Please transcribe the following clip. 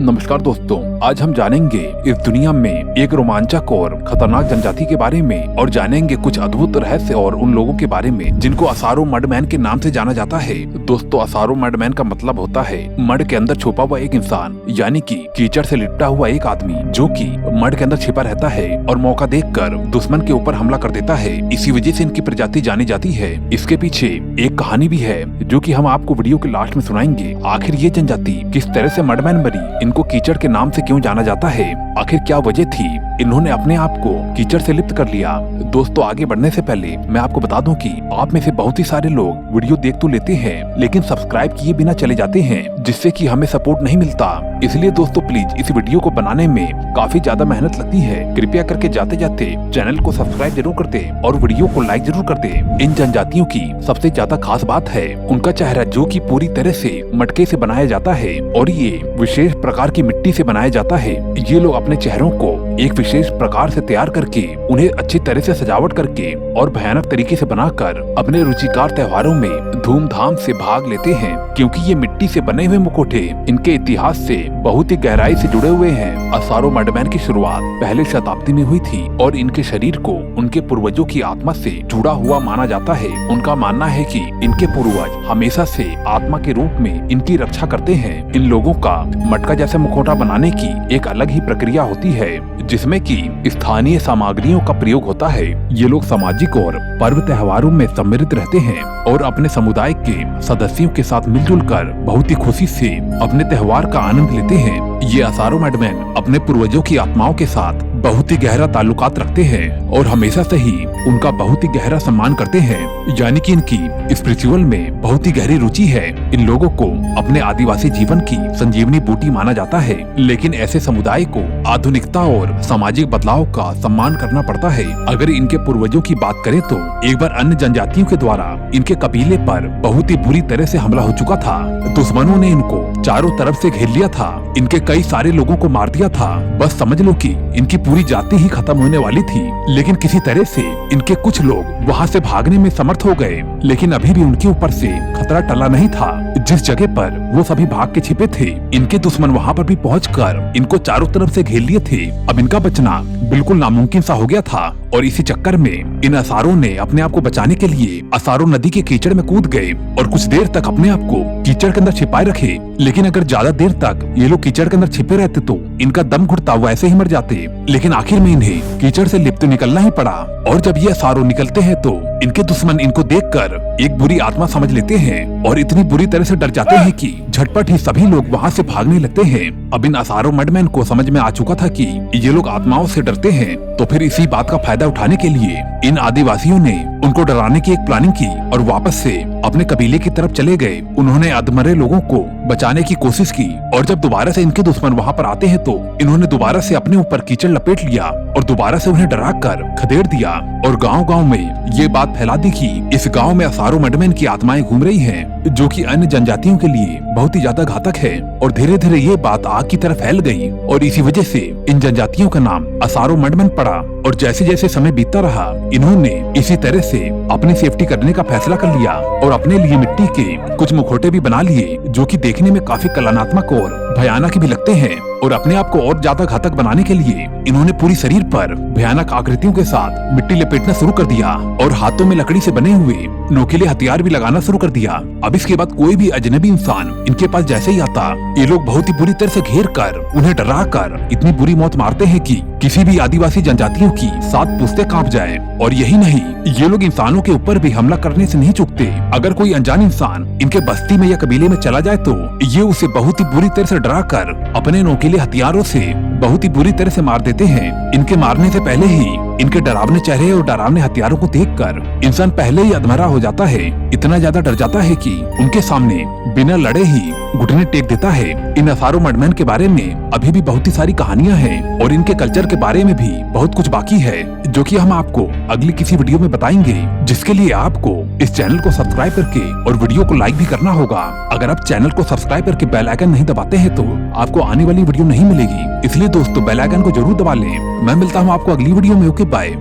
नमस्कार दोस्तों, आज हम जानेंगे इस दुनिया में एक रोमांचक और खतरनाक जनजाति के बारे में और जानेंगे कुछ अद्भुत रहस्य और उन लोगों के बारे में जिनको असारो मडमैन के नाम से जाना जाता है। दोस्तों, असारो मडमैन का मतलब होता है मड के अंदर छुपा हुआ एक इंसान, यानी कि कीचड़ से लिपटा हुआ एक आदमी जो कि मड के अंदर छिपा रहता है और मौका देखकर दुश्मन के ऊपर हमला कर देता है। इसी वजह से इनकी प्रजाति जानी जाती है। इसके पीछे एक कहानी भी है जो कि हम आपको वीडियो के लास्ट में सुनाएंगे। आखिर ये जनजाति किस तरह से मडमैन बनी, इनको कीचड़ के नाम से क्यों जाना जाता है, आखिर क्या वजह थी इन्होंने अपने आप को कीचड़ से लिप्त कर लिया। दोस्तों, आगे बढ़ने से पहले मैं आपको बता दूं कि आप में से बहुत ही सारे लोग वीडियो देख तो लेते हैं लेकिन सब्सक्राइब किए बिना चले जाते हैं, जिससे कि हमें सपोर्ट नहीं मिलता। इसलिए दोस्तों प्लीज इस वीडियो को बनाने में काफी ज्यादा मेहनत लगती है। कृपया करके जाते जाते चैनल को सब्सक्राइब जरूर कर दे और वीडियो को लाइक जरूर कर दे। इन जनजातियों की सबसे ज्यादा खास बात है उनका चेहरा, जो कि पूरी तरह से मटके से बनाया जाता है और ये विशेष प्रकार की मिट्टी से बनाया जाता है। ये लोग अपने चेहरों को एक विशेष प्रकार से तैयार करके उन्हें अच्छी तरह से सजावट करके और भयानक तरीके से बनाकर अपने रुचिकार त्योहारों में धूमधाम से भाग लेते हैं, क्योंकि ये मिट्टी से बने हुए मुखौटे इनके इतिहास से बहुत ही गहराई से जुड़े हुए हैं। असारो मडमैन की शुरुआत पहले शताब्दी में हुई थी और इनके शरीर को उनके पूर्वजों की आत्मा से जुड़ा हुआ माना जाता है। उनका मानना है कि इनके पूर्वज हमेशा से आत्मा के रूप में इनकी रक्षा करते हैं। इन लोगों का मटका जैसे मुखौटा बनाने की एक अलग ही प्रक्रिया होती है, जिसमें कि स्थानीय सामग्रियों का प्रयोग होता है। ये लोग सामाजिक और पर्व त्योहारों में सम्मिलित रहते हैं और अपने समुदाय के सदस्यों के साथ मिलजुल कर बहुत ही खुशी से अपने त्योहार का आनंद लेते हैं। ये असारो मडमैन अपने पूर्वजों की आत्माओं के साथ बहुत ही गहरा ताल्लुकात रखते हैं और हमेशा से ही उनका बहुत ही गहरा सम्मान करते हैं, यानी कि इनकी स्पिरिचुअल में बहुत ही गहरी रुचि है। इन लोगों को अपने आदिवासी जीवन की संजीवनी बूटी माना जाता है, लेकिन ऐसे समुदाय को आधुनिकता और सामाजिक बदलाव का सम्मान करना पड़ता है। अगर इनके पूर्वजों की बात करें तो एक बार अन्य जनजातियों के द्वारा इनके कबीले पर बहुत ही बुरी तरह से हमला हो चुका था। दुश्मनों ने इनको चारों तरफ से घेर लिया था, इनके कई सारे लोगों को मार दिया था। बस समझ लो कि इनकी पूरी जाति ही खत्म होने वाली थी, लेकिन किसी तरह से इनके कुछ लोग वहां से भागने में समर्थ हो गए। लेकिन अभी भी उनके ऊपर से खतरा टला नहीं था। जिस जगह पर वो सभी भाग के छिपे थे, इनके दुश्मन वहां पर भी पहुंचकर इनको चारों तरफ से घेर लिए थे। अब इनका बचना बिल्कुल नामुमकिन सा हो गया था और इसी चक्कर में इन असारों ने अपने आप को बचाने के लिए असारो नदी के कीचड़ में कूद गए और कुछ देर तक अपने आप को कीचड़ के अंदर छिपाए रखे। लेकिन अगर ज्यादा देर तक ये लोग कीचड़ के अंदर छिपे रहते तो इनका दम घुटता हुआ ऐसे ही मर जाते। लेकिन आखिर में इन्हें कीचड़ से लिप्त निकलना ही पड़ा और जब ये असारो निकलते हैं तो इनके दुश्मन इनको देखकर एक बुरी आत्मा समझ लेते हैं और इतनी बुरी तरह से डर जाते हैं कि झटपट ही सभी लोग वहां से भागने लगते हैं। अब इन असारो मडमैन को समझ में आ चुका था कि ये लोग आत्माओं से डरते हैं, तो फिर इसी बात का फायदा उठाने के लिए इन आदिवासियों ने उनको डराने की एक प्लानिंग की और वापस से अपने कबीले की तरफ चले गए। उन्होंने अधमरे लोगों को बचाने की कोशिश की और जब दोबारा से इनके दुश्मन वहां पर आते हैं तो इन्होंने दोबारा से अपने ऊपर कीचड़ लपेट लिया और दोबारा से उन्हें डराकर खदेड़ दिया और गांव-गांव में ये बात फैला दी कि इस गांव में असारो मडमैन की आत्माएं घूम रही हैं, जो कि अन्य जनजातियों के लिए बहुत ही ज्यादा घातक है। और धीरे धीरे ये बात आग की तरह फैल गई और इसी वजह से इन जनजातियों का नाम असारो मडमैन पड़ा। और जैसे जैसे समय बीतता रहा, इन्होंने इसी तरह से अपनी सेफ्टी करने का फैसला कर लिया और अपने लिए मिट्टी के कुछ मुखौटे भी बना लिए, जो कि देखने में काफी कलात्मक और भयानक भी लगते हैं। और अपने आप को और ज्यादा घातक बनाने के लिए इन्होंने पूरी शरीर पर भयानक आकृतियों के साथ मिट्टी लपेटना शुरू कर दिया और हाथों में लकड़ी से बने हुए नोकीले हथियार भी लगाना शुरू कर दिया। अब इसके बाद कोई भी अजनबी इंसान इनके पास जैसे ही आता, ये लोग बहुत ही बुरी तरह से घेर कर उन्हें डरा कर इतनी बुरी मौत मारते हैं कि किसी भी आदिवासी जनजातियों की 7 पुश्ते कांप जाए। और यही नहीं, ये लोग इंसानों के ऊपर भी हमला करने से नहीं चूकते। अगर कोई अनजान इंसान इनके बस्ती में या कबीले में चला जाए तो ये उसे बहुत ही बुरी तरह से डरा कर अपने नोकीले हथियारों से बहुत ही बुरी तरह से मार देते हैं। इनके मारने से पहले ही इनके डरावने चेहरे और डरावने हथियारों को देखकर इंसान पहले ही अधमरा हो जाता है। इतना ज्यादा डर जाता है कि उनके सामने बिना लड़े ही घुटने टेक देता है। इन असारो मडमैन के बारे में अभी भी बहुत ही सारी कहानियां हैं और इनके कल्चर के बारे में भी बहुत कुछ बाकी है, जो कि हम आपको अगली किसी वीडियो में बताएंगे, जिसके लिए आपको इस चैनल को सब्सक्राइब करके और वीडियो को लाइक भी करना होगा। अगर आप चैनल को सब्सक्राइब करके बेल आइकन नहीं दबाते हैं तो आपको आने वाली वीडियो नहीं मिलेगी, इसलिए दोस्तों बेल आइकन को जरूर दबा लें। मैं मिलता हूँ आपको अगली वीडियो में। Okay bye.